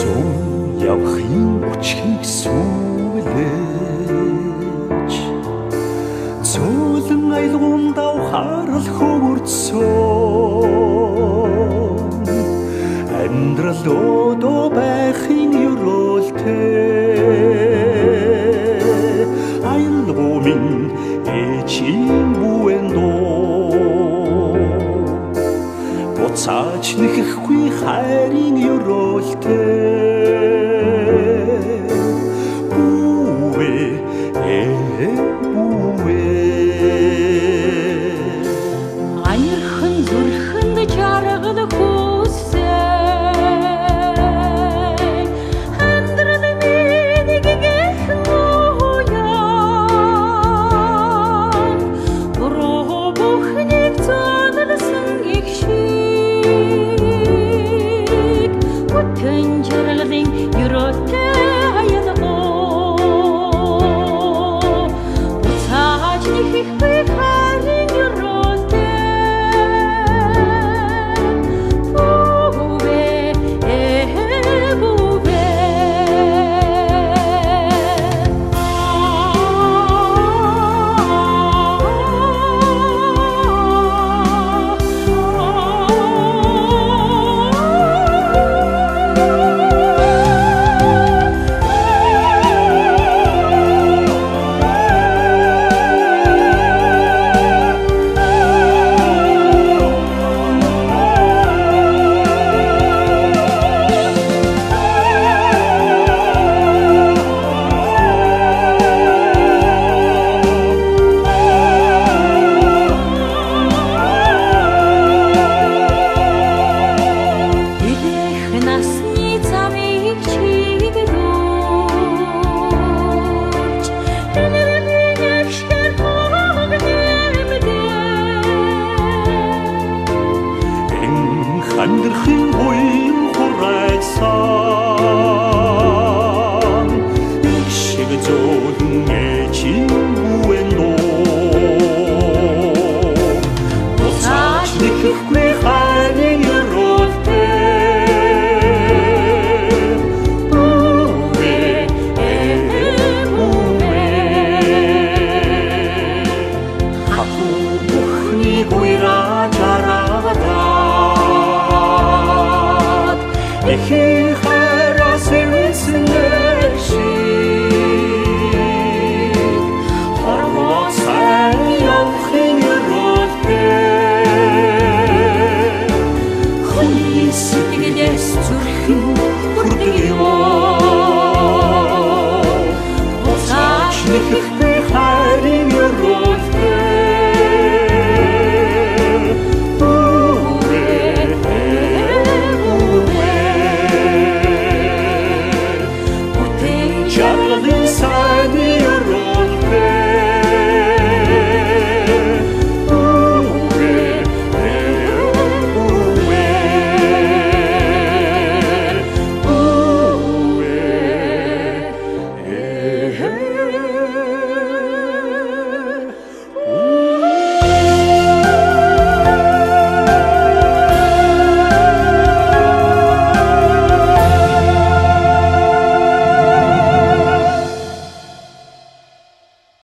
Зун явахын өчхийг сүүлэж цөөлөн айлгуун давхарал хөвөрцөн амьдрал өдөө байхын ёроолтой айлгуумын эчийн бүэндөө буцааж нэхэхгүй хайрын ёроолтой Аярхан зүрхэнд жаргал хүсээ амьдрал минь гэхэн уян буруу бүхнийг зөөлсөн их шиг бүтэн жаргалын ёроолтой аялгоо буцааж нэхэхгүй хайрын ёроолтой Амьдрахын буйн хурайсан их шиг зөөлөн эчийн бүэндөө буцааж нэхэхгүй хайрын ёроолтой хатуу бүхнийг уйраж араагаад эхий хайраа сэвэлсэн шиг хорвоо сайн явахын ёроолтой хүний сэтгэлээс зүрхэн хүрдэг ёо буцааж нэхэхгүй